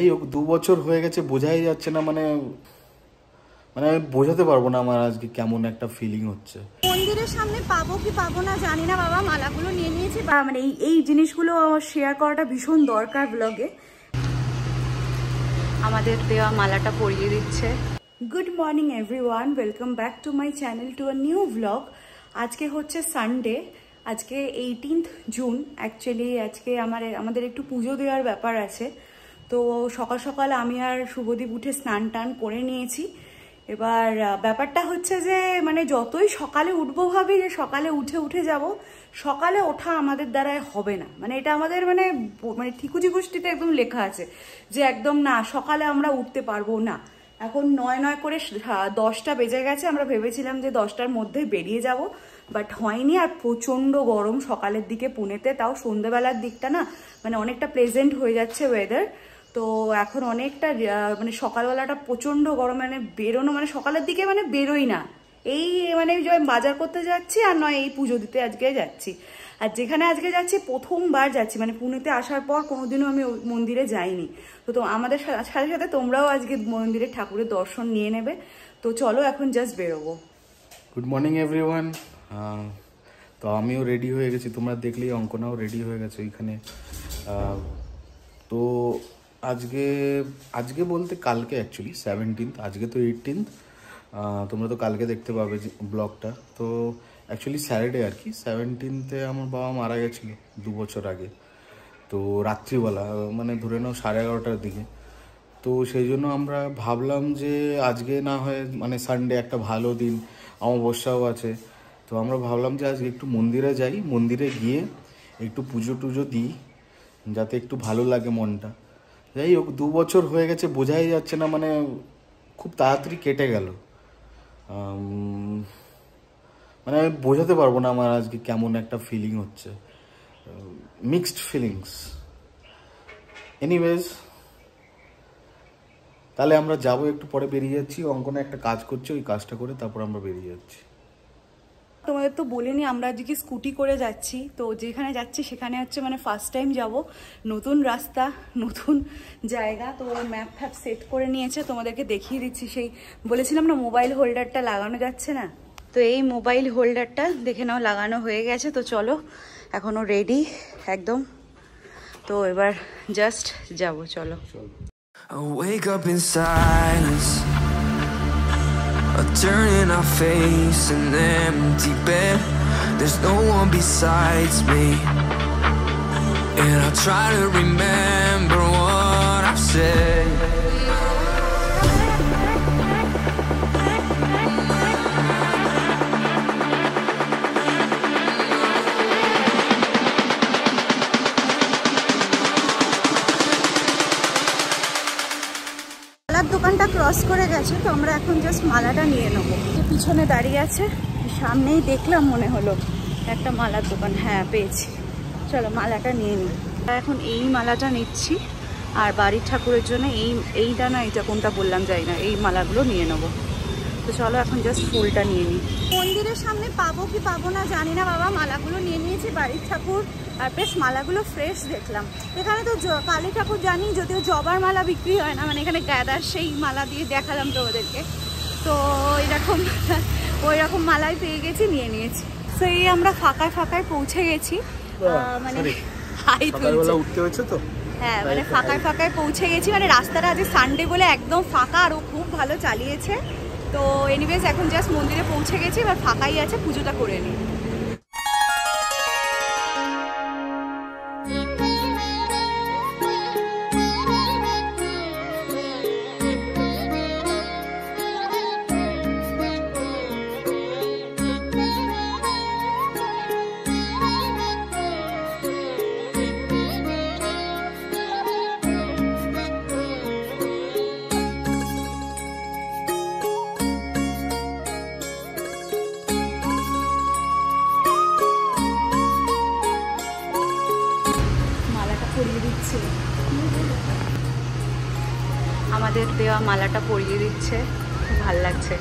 এই 2 বছর হয়ে গেছে, বোঝাই যাচ্ছে না, মানে মানে আমি বোঝাতে পারবো না আমার আজকে কেমন একটা ফিলিং হচ্ছে। মন্দিরের সামনে পাবো কি পাবো না জানি না বাবা, মালাগুলো নিয়ে নিয়েছি। মানে এই জিনিসগুলো শেয়ার করাটা ভীষণ দরকার ব্লগে। আমাদের দেওয়া মালাটা পরিয়ে দিচ্ছে। Good morning everyone, welcome back to my channel to a new blog. আজকে হচ্ছে সানডে, আজকে 18th জুন। অ্যাকচুয়ালি আজকে আমাদের একটু পুজো দেওয়ার ব্যাপার আছে। তো সকাল সকাল আমি আর শুভদীপ উঠে স্নান টান করে নিয়েছি। এবার ব্যাপারটা হচ্ছে যে মানে যতই সকালে উঠবো ভাবি যে সকালে উঠে যাব, সকালে ওঠা আমাদের দ্বারাই হবে না। মানে এটা আমাদের মানে ঠিকুজি গোষ্ঠীতে একদম লেখা আছে যে একদম না, সকালে আমরা উঠতে পারবো না। এখন 9 করে 10টা বেজে গেছে। আমরা ভেবেছিলাম যে 10টার মধ্যে বেরিয়ে যাব, বাট হয়নি। আর প্রচণ্ড গরম সকালের দিকে পুনেতে, তাও সন্ধ্যেবেলার দিকটা না মানে অনেকটা প্লেজেন্ট হয়ে যাচ্ছে ওয়েদার। তো এখন অনেকটা মানে সকালবেলাটা প্রচণ্ড গরম, মানে বেরোনো মানে সকালের দিকে মানে বেরোই না। এই মানে বাজার করতে যাচ্ছি আর নয় এই পুজো দিতে আজকে যাচ্ছি। আর যেখানে আজকে যাচ্ছি প্রথমবার যাচ্ছি, মানে পুনেতে আসার পর কোনোদিনও আমি মন্দিরে যাইনি। তো আমাদের সাথে সাথে তোমরাও আজকে মন্দিরে ঠাকুরের দর্শন নিয়ে নেবে। তো চলো এখন জাস্ট বেরোবো। Good morning everyone. তো আমিও রেডি হয়ে গেছি, তোমরা দেখলেই অঙ্কনাও রেডি হয়ে গেছে ওইখানে। তো আজকে বলতে কালকে অ্যাকচুয়ালি 17th, আজকে তো 18th। তোমরা তো কালকে দেখতে পাবে ব্লগটা। তো অ্যাকচুয়ালি স্যাটারডে আর কি, 17th আমার বাবা মারা গেছিলো 2 বছর আগে। তো রাত্রিবেলা মানে ধরে নাও 11:30টার দিকে। তো সেই জন্য আমরা ভাবলাম যে আজকে না হয় মানে সানডে একটা ভালো দিন, অমাবস্যাও আছে। তো আমরা ভাবলাম যে আজকে একটু মন্দিরে যাই, মন্দিরে গিয়ে একটু পুজো টুজো দিই যাতে একটু ভালো লাগে মনটা। যাই হোক, 2 বছর হয়ে গেছে, বোঝাই যাচ্ছে না, মানে খুব তাড়াতাড়ি কেটে গেল। মানে আমি বোঝাতে পারবো না আমার আজকে কেমন একটা ফিলিং হচ্ছে, মিক্সড ফিলিংস। এনিওয়েজ, তাহলে আমরা যাবো, একটু পরে বেরিয়ে যাচ্ছি। অঙ্কনে একটা কাজ করছে, ওই কাজটা করে তারপর আমরা বেরিয়ে যাচ্ছি। তোমাদের তো বলিনি আমরা আজকে স্কুটি করে যাচ্ছি। তো যেখানে যাচ্ছি সেখানে হচ্ছে মানে ফার্স্ট টাইম যাব, নতুন রাস্তা নতুন জায়গা। তো ম্যাপ ফ্যাপ সেট করে নিয়েছে, তোমাদেরকে দেখিয়ে দিচ্ছি। সেই বলেছিলাম না মোবাইল হোল্ডারটা লাগানো যাচ্ছে না, তো এই মোবাইল হোল্ডারটা দেখে নাও লাগানো হয়ে গেছে। তো চলো, এখনো রেডি একদম। তো এবার জাস্ট যাব, চলো। I wake up in silence, a turn in our face, an empty bed. There's no one besides me, and I try to remember what I've said. দোকানটা ক্রস করে গেছে, তো আমরা এখন জাস্ট মালাটা নিয়ে নেবো। পিছনে দাঁড়িয়ে আছে, সামনেই দেখলাম মনে হলো একটা মালার দোকান। হ্যাঁ, পেয়েছি। চলো মালাটা নিয়ে নিই। এখন এই মালাটা নিচ্ছি, আর বাড়ির ঠাকুরের জন্য এইটা না এটা কোনটা বললাম যাই না, এই মালাগুলো নিয়ে নেবো। তো চলো এখন জাস্ট ফুলটা নিয়ে নিই। মন্দিরের সামনে পাবো কি পাবো না জানি না বাবা, মালাগুলো নিয়ে নিয়েছি বাড়ির ঠাকুর। আর বেশ মালাগুলো ফ্রেশ দেখলাম। এখানে তো কালী ঠাকুর জানি, যদিও জবার মালা বিক্রি হয় না, মানে এখানে গ্যাদার সেই মালা দিয়ে দেখালাম তো ওদেরকে। তো ওই রকম মালাই পেয়ে গেছি, নিয়ে নিয়েছি। তো এই আমরা ফাঁকায় পৌঁছে গেছি। মানে উঠতে হয়েছে তো, হ্যাঁ মানে ফাঁকায় পৌঁছে গেছি। মানে রাস্তাটা আজ সানডে বলে একদম ফাঁকা, আর ও খুব ভালো চালিয়েছে। তো এনিওয়েজ এখন জাস্ট মন্দিরে পৌঁছে গেছি, এবার ফাঁকাই আছে, পুজোটা করে নিই। আমাদের দেওয়া মালাটা পরিয়ে দিচ্ছে, খুব ভালো লাগছে।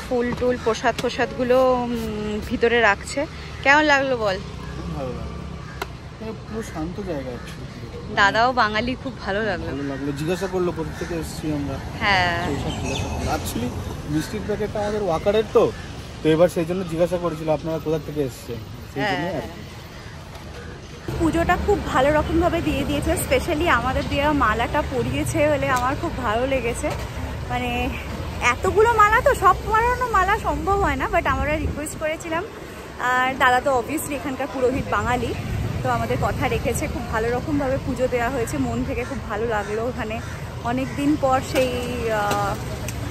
ফুল টুল প্রসাদ প্রসাদগুলো ভিতরে রাখছে। কেমন লাগলো বল? ভালো লাগলো, পুরো শান্ত জায়গা। দাদাও বাঙালি, খুব ভালো লাগলো। জিজ্ঞাসা করলো কোথা থেকে এসেছি আমরা। হ্যাঁ, অ্যাকচুয়ালি মিষ্টির প্যাকেটটা আমাদের ওয়াকারের তো এবার সেই জন্য জিজ্ঞাসা করেছিল আপনারা কোথা থেকে এসেছে, সেই জন্যই আর কি। পুজোটা খুব ভালো রকমভাবে দিয়ে দিয়েছে, স্পেশালি আমাদের দেওয়া মালাটা পরিয়েছে বলে আমার খুব ভালো লেগেছে। মানে এতগুলো মালা তো সব পরানো মালা সম্ভব হয় না, বাট আমরা রিকোয়েস্ট করেছিলাম। আর দাদা তো অবভিয়াসলি এখানকার পুরোহিত বাঙালি, তো আমাদের কথা রেখেছে। খুব ভালো রকমভাবে পুজো দেওয়া হয়েছে, মন থেকে খুব ভালো লাগলো। ওখানে অনেক দিন পর সেই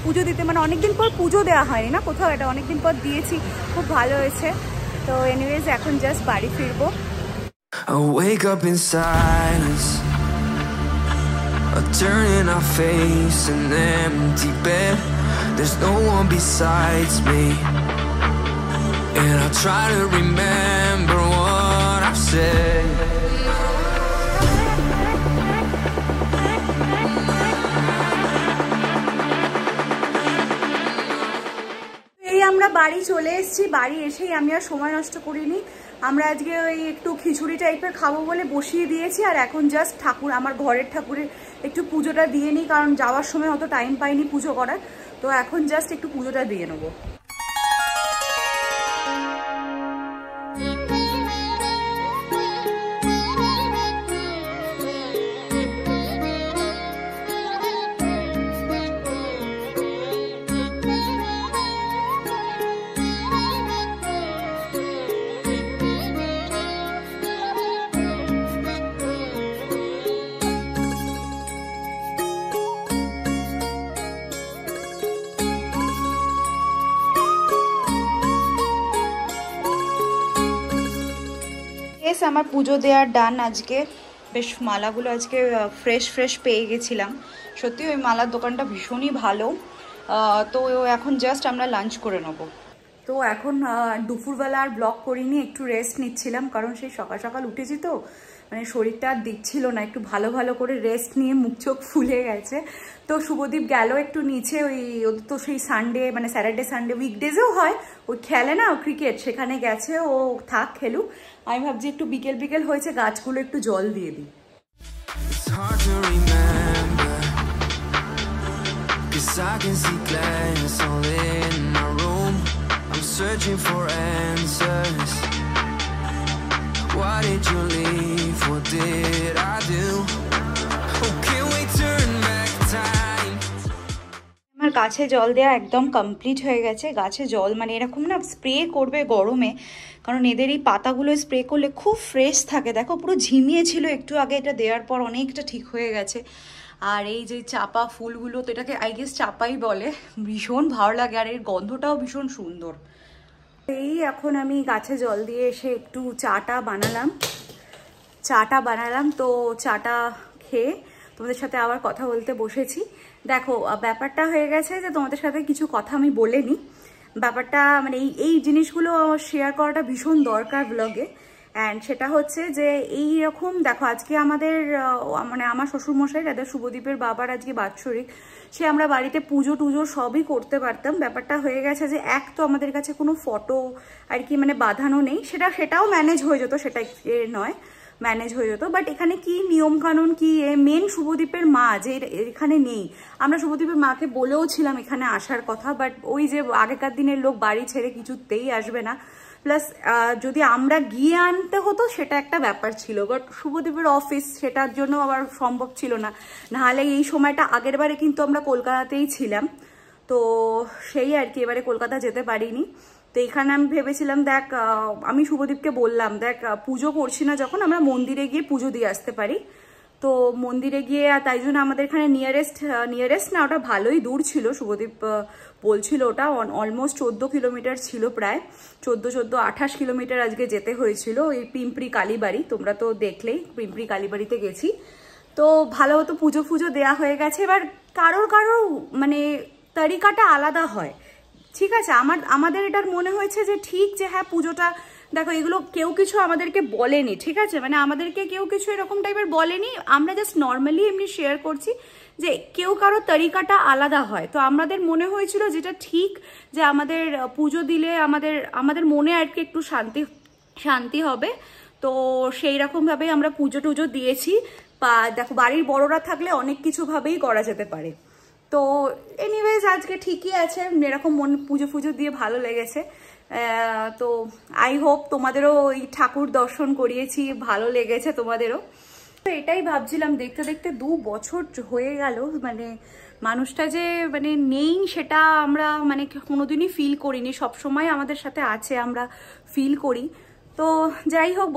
পুজো দিতে, মানে অনেক দিন পর পুজো দেওয়া হয়নি না কোথাও, এটা অনেক দিন পর দিয়েছি, খুব ভালো হয়েছে। তো এনিওয়েজ এখন জাস্ট বাড়ি ফিরবো। I wake up in silence, a turn in our face, an empty bed. There's no one besides me, and I try to remember what I've said. এই আমরা বাড়ি চলে এসেছি। বাড়ি এসেই আমি আর সময় নষ্ট করিনি। আমরা আজকে ওই একটু খিচুড়ি টাইপের খাবো বলে বসিয়ে দিয়েছি। আর এখন জাস্ট ঠাকুর, আমার ঘরের ঠাকুরের একটু পুজোটা দিয়ে নিই, কারণ যাওয়ার সময় অত টাইম পাইনি পুজো করার। তো এখন জাস্ট একটু পুজোটা দিয়ে নেবো। আমার পুজো দেওয়ার ডান। আজকে বেশ মালাগুলো আজকে ফ্রেশ ফ্রেশ পেয়ে গেছিলাম। সত্যি ওই মালার দোকানটা ভীষণই ভালো। তো এখন জাস্ট আমরা লাঞ্চ করে নেব। তো এখন দুপুরবেলা আর ব্লগ করিনি, একটু রেস্ট নিচ্ছিলাম, কারণ সেই সকাল সকাল উঠেছি তো মানে শরীরটা আর দিচ্ছিল না। একটু ভালো ভালো করে রেস্ট নিয়ে মুখ চোখ ফুলে গেছে। তো শুভদীপ গেল একটু নিচে, ওই ওদের তো সেই সানডে মানে স্যাটারডে সানডে উইকডেজেও হয়, ওই খেলে না ক্রিকেট, সেখানে গেছে। ও থাক খেলুক। আমি ভাবছি একটু বিকেল বিকেল হয়েছে, গাছগুলো একটু জল দিয়ে দিই। Searching for answers. Why did you leave? What did I do? Oh, can we turn back time? আমার গাছে জল দেওয়া একদম কমপ্লিট হয়ে গেছে। গাছে জল মানে এরকম না স্প্রে করবে গরমে, কারণ এদের এই পাতাগুলো স্প্রে করলে খুব ফ্রেশ থাকে। দেখো পুরো ঝিমিয়ে ছিল একটু আগে, এটা দেওয়ার পর অনেকটা ঠিক হয়ে গেছে। আর এই যে চাপা ফুলগুলো, তো এটাকে আই গেস চাপাই বলে, ভীষণ ভালো লাগে। আর এর গন্ধটাও ভীষণ সুন্দর। এই এখন আমি গাছে জল দিয়ে এসে একটু চাটা বানালাম। তো চাটা খেয়ে তোমাদের সাথে আবার কথা বলতে বসেছি। দেখো ব্যাপারটা হয়ে গেছে যে তোমাদের সাথে কিছু কথা আমি বলিনি। ব্যাপারটা মানে এই জিনিসগুলো শেয়ার করাটা ভীষণ দরকার ব্লগে। অ্যান্ড সেটা হচ্ছে যে এই রকম দেখো আজকে আমাদের মানে আমার শ্বশুরমশাই যাদের শুভদীপের বাবার আজকে বাৎসরিক, সে আমরা বাড়িতে পুজো টুজো সবই করতে পারতাম। ব্যাপারটা হয়ে গেছে যে এক তো আমাদের কাছে কোনো ফটো আর কি মানে বাঁধানো নেই, সেটাও ম্যানেজ হয়ে যেত, সেটা নয় ম্যানেজ হয়ে যেত। বাট এখানে কি নিয়ম কানুন কি, মেন শুভদীপের মা যে এখানে নেই। আমরা শুভদীপের মাকে বলেও ছিলাম এখানে আসার কথা, বাট ওই যে আগেকার দিনের লোক বাড়ি ছেড়ে কিছুতেই আসবে না। প্লাস যদি আমরা গিয়ে আনতে হতো সেটা একটা ব্যাপার ছিল, বাট শুভদীপের অফিস সেটার জন্য আবার সম্ভব ছিল না। নাহলে এই সময়টা আগের বারে কিন্তু আমরা কলকাতাতেই ছিলাম, তো সেই আর কি এবারে কলকাতা যেতে পারিনি। তো এখানে আমি ভেবেছিলাম দেখ, আমি শুভদীপকে বললাম দেখ পুজো করছি না যখন, আমরা মন্দিরে গিয়ে পুজো দিয়ে আসতে পারি। তো মন্দিরে গিয়ে, তাই জন্য আমাদের এখানে নিয়ারেস্ট না, ওটা ভালোই দূর ছিল। শুভদীপ বলছিল ওটা অলমোস্ট 14 কিলোমিটার ছিল, প্রায় 14-28 কিলোমিটার আজকে যেতে হয়েছিল। এই পিম্পরি কালীবাড়ি, তোমরা তো দেখলেই পিম্পরি কালীবাড়িতে গেছি। তো ভালো হতো পুজো ফুজো দেওয়া হয়ে গেছে। এবার কারোর মানে তরিকাটা আলাদা হয়, ঠিক আছে। আমাদের এটার মনে হয়েছে যে ঠিক যে হ্যাঁ পুজোটা দেখো এগুলো কেউ কিছু আমাদেরকে বলেনি, ঠিক আছে, মানে আমাদেরকে কেউ কিছু এরকম টাইপের বলেনি, আমরা জাস্ট নর্মালি এমনি শেয়ার করছি যে কেউ কারো তরিকাটা আলাদা হয়। তো আমাদের মনে হয়েছিল যেটা ঠিক, যে আমাদের পুজো দিলে আমাদের মনে আর কি একটু শান্তি হবে। তো সেই রকমভাবেই আমরা পুজো টুজো দিয়েছি। বা দেখো বাড়ির বড়রা থাকলে অনেক কিছুভাবেই করা যেতে পারে। তো এনিওয়েজ আজকে ঠিকই আছে, এরকম পুজো ফুজো দিয়ে ভালো লেগেছে। তো আই হোপ তোমাদেরও এই ঠাকুর দর্শন করিয়েছি, ভালো লেগেছে তোমাদেরও। তো এটাই ভাবছিলাম, দেখতে দেখতে 2 বছর হয়ে গেল, মানে মানুষটা যে মানে নেই সেটা আমরা মানে কোনোদিনই ফিল করিনি, সবসময় আমাদের সাথে আছে, আমরা ফিল করি। তো যাই হোক,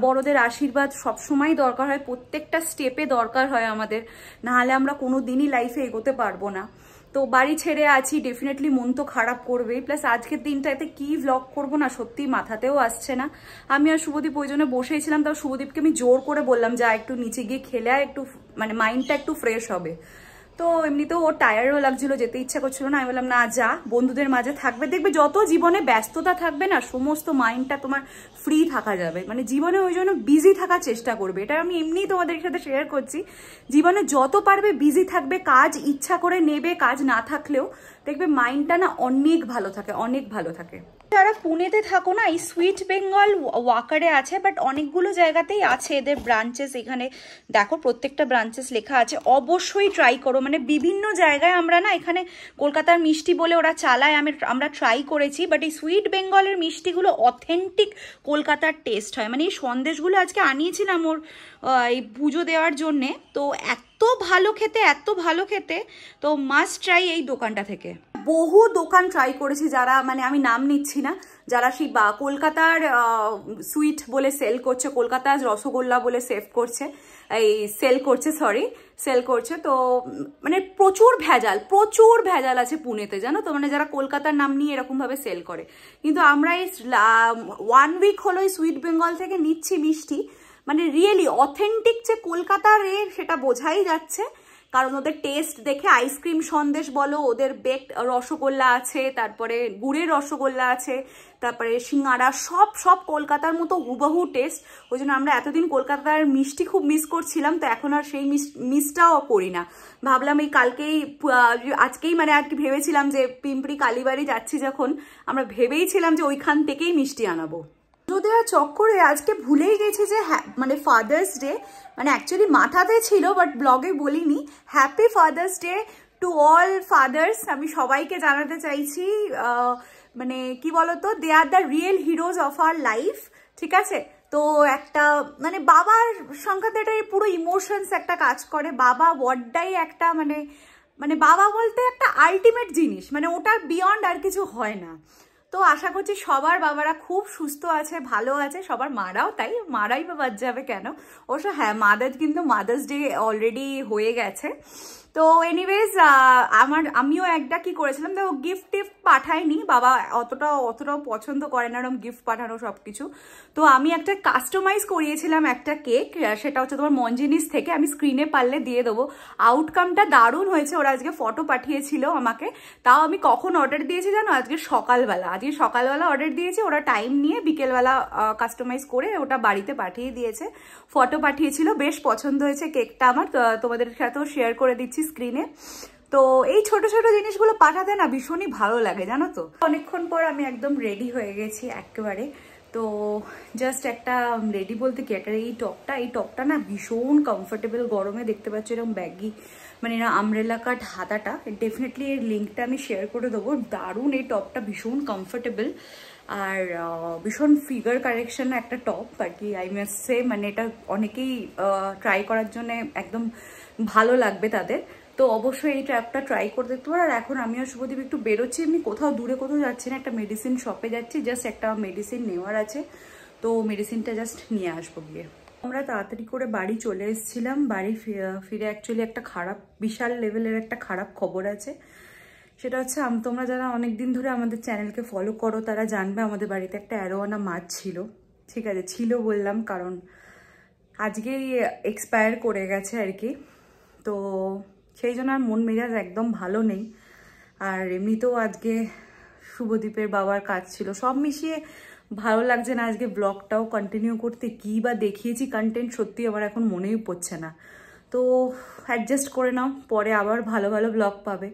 বড়দের আশীর্বাদ সবসময় দরকার হয়, প্রত্যেকটা স্টেপে দরকার হয় আমাদের, নাহলে আমরা কোনো দিনই লাইফে এগোতে পারবো না। তো বাড়ি ছেড়ে আছি, ডেফিনেটলি মন তো খারাপ করবেই, প্লাস আজকের দিনটাতে কি ভ্লগ করবো না সত্যি মাথাতেও আসছে না। আমি আর শুভদীপ ওই জন্য বসেছিলাম, তাও শুভদীপকে আমি জোর করে বললাম যা একটু নিচে গিয়ে খেলে আর একটু মানে মাইন্ডটা একটু ফ্রেশ হবে। তো এমনিতেও ওর টায়ার্ডও লাগছিল, যেতে ইচ্ছা করছিল না। আমি বললাম না যা, বন্ধুদের মাঝে থাকবে, দেখবে যত জীবনে ব্যস্ততা থাকবে না সমস্ত মাইন্ডটা তোমার ফ্রি থাকা যাবে, মানে জীবনে ওই জন্য বিজি থাকার চেষ্টা করবে। এটা আমি এমনিই তোমাদের সাথে শেয়ার করছি, জীবনে যত পারবে বিজি থাকবে, কাজ ইচ্ছা করে নেবে, কাজ না থাকলেও দেখবে মাইন্ডটা না অনেক ভালো থাকে, অনেক ভালো থাকে। যারা পুনেতে থাকো না, এই সুইট বেঙ্গল ওয়াকারে আছে, বাট অনেকগুলো জায়গাতেই আছে এদের ব্রাঞ্চেস। এখানে দেখো প্রত্যেকটা ব্রাঞ্চেস লেখা আছে, অবশ্যই ট্রাই করো। মানে বিভিন্ন জায়গায় আমরা না, এখানে কলকাতার মিষ্টি বলে ওরা চালায়, আমরা ট্রাই করেছি, বাট এই সুইট বেঙ্গলের মিষ্টিগুলো অথেন্টিক কলকাতার টেস্ট হয়। মানে এই সন্দেশগুলো আজকে আনিয়েছিলাম ওর এই পুজো দেওয়ার জন্যে, তো এত ভালো খেতে, এত ভালো খেতে, তো মাস্ট ট্রাই এই দোকানটা থেকে। বহু দোকান ট্রাই করেছি, যারা মানে আমি নাম নিচ্ছি না, যারা সেই কলকাতার সুইট বলে সেল করছে, কলকাতার রসগোল্লা বলে সেল করছে। তো মানে প্রচুর ভেজাল আছে পুনেতে, জানো তো, মানে যারা কলকাতার নাম নিয়ে এরকম ভাবে সেল করে। কিন্তু আমরা এই 1 উইক হলো এই সুইট বেঙ্গল থেকে নিচ্ছি মিষ্টি, মানে রিয়েলি অথেন্টিক যে কলকাতার সেটা বোঝাই যাচ্ছে, কারণ ওদের টেস্ট দেখে। আইসক্রিম সন্দেশ বলো, ওদের বেকড রসগোল্লা আছে, তারপরে গুড়ের রসগোল্লা আছে, তারপরে সিঙ্গারা, সব কলকাতার মতো হুবহু টেস্ট। ওই জন্য আমরা এতদিন কলকাতার মিষ্টি খুব মিস করছিলাম, তো এখন আর সেই মিসটাও করি না। ভাবলাম এই আজকেই মানে আর কি ভেবেছিলাম যে পিম্পড়ি কালীবাড়ি যাচ্ছি যখন, আমরা ভেবেইছিলাম যে ওইখান থেকেই মিষ্টি আনাবো। পুজো দেওয়ার চক্করে আজকে ভুলেই গেছি যে মানে ফাদার্স ডে, মানে অ্যাকচুয়ালি মাথাতে ছিল বাট ব্লগে বলিনি। Happy Father's Day to all fathers. আমি সবাইকে জানাতে চাইছি, মানে কি বলতো, they are the real heroes of our life, ঠিক আছে। তো একটা মানে বাবার সংখ্যাতে এটা পুরো ইমোশনস একটা কাজ করে। বাবা ওয়ার্ডটাই একটা মানে বাবা বলতে একটা আলটিমেট জিনিস, মানে ওটার বিয়ন্ড আর কিছু হয় না। তো আশা করছি সবার বাবারা খুব সুস্থ আছে, ভালো আছে, সবার মারাও তাই, মারাই বা বাদ যাবে কেন। অবশ্য হ্যাঁ, কিন্তু মাদার্স ডে অলরেডি হয়ে গেছে। তো এনিওয়েজ আমিও একটা কি করেছিলাম, দেখো গিফট টিফট পাঠাইনি, বাবা অতটাও পছন্দ করে না এরকম গিফট পাঠানো সব কিছু। তো আমি একটা কাস্টমাইজ করিয়েছিলাম একটা কেক, সেটা হচ্ছে তোমার মঞ্জিনিস থেকে, আমি স্ক্রিনে পারলে দিয়ে দেবো। আউটকামটা দারুণ হয়েছে, ওরা আজকে ফটো পাঠিয়েছিল আমাকে। তাও আমি কখন অর্ডার দিয়েছি জানো, আজকে সকালবেলা অর্ডার দিয়েছি, ওরা টাইম নিয়ে বিকেলবেলা কাস্টমাইজ করে ওটা বাড়িতে পাঠিয়ে দিয়েছে, ফটো পাঠিয়েছিল। বেশ পছন্দ হয়েছে কেকটা আমার, তোমাদের সাথেও শেয়ার করে দিচ্ছি স্ক্রিনে। তো এই ছোট ছোট জিনিসগুলো পাঠাতে না ভীষণই ভালো লাগে, জানো তো। অনেকক্ষণ পর আমি একদম রেডি হয়ে গেছি একেবারে। তো জাস্ট একটা রেডি বলতে কি, একটা এই টপটা না ভীষণ কমফোর্টেবল, গরমে দেখতে পাচ্ছ এরকম ব্যাগি, মানে না আমরেলা কাট হাতাটা। ডেফিনেটলি এর লিঙ্কটা আমি শেয়ার করে দেবো। দারুণ এই টপটা, ভীষণ কমফোর্টেবল আর ভীষণ ফিগার কারেকশন একটা টপ আর কি, আই মাস্ট সে। মানে এটা অনেকেই ট্রাই করার জন্য একদম ভালো লাগবে তাদের। তো অবশ্যই এই ট্র্যাপটা ট্রাই করে দেখতে পারো। আর এখন আমিও শুভদীপ একটু বেরোচ্ছি, এমনি দূরে কোথাও যাচ্ছি না, একটা মেডিসিন শপে যাচ্ছি, জাস্ট একটা মেডিসিন নেওয়ার আছে, তো মেডিসিনটা জাস্ট নিয়ে আসবো গিয়ে। আমরা তাড়াতাড়ি করে বাড়ি চলে এসেছিলাম। বাড়ি ফিরে অ্যাকচুয়ালি একটা বিশাল লেভেলের একটা খারাপ খবর আছে। সেটা হচ্ছে, তোমরা যারা অনেকদিন ধরে আমাদের চ্যানেলকে ফলো করো তারা জানবে আমাদের বাড়িতে একটা অ্যারোয়ানা মাছ ছিল। ঠিক আছে, ছিল বললাম কারণ আজকেই এক্সপায়ার করে গেছে আর কি। তো সেই জন্য আর মন মেজাজ একদম ভালো নেই। আর এমনিতেও আজকে শুভদীপের বাবার কাজ ছিল, সব মিশিয়ে ভালো লাগছে না আজকে ব্লগটাও কন্টিনিউ করতে। কী বা দেখিয়েছি কন্টেন্ট সত্যি আমার এখন মনেই পড়ছে না, তো অ্যাডজাস্ট করে নাও, পরে আবার ভালো ভালো ব্লগ পাবে।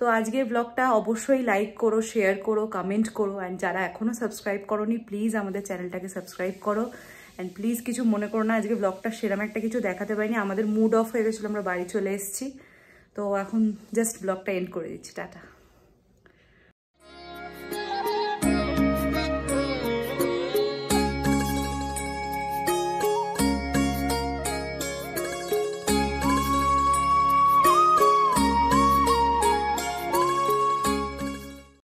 তো আজকের ব্লগটা অবশ্যই লাইক করো, শেয়ার করো, কমেন্ট করো, অ্যান্ড যারা এখনও সাবস্ক্রাইব করোনি প্লিজ আমাদের চ্যানেলটাকে সাবস্ক্রাইব করো। অ্যান্ড প্লিজ কিছু মনে করো না, আজকে ব্লগটা সেরকম একটা কিছু দেখাতে পারিনি, আমাদের মুড অফ হয়ে গেছিলো, আমরা বাড়ি চলে এসেছি। তো এখন জাস্ট ব্লগটা এন্ড করে দিচ্ছি, টাটা।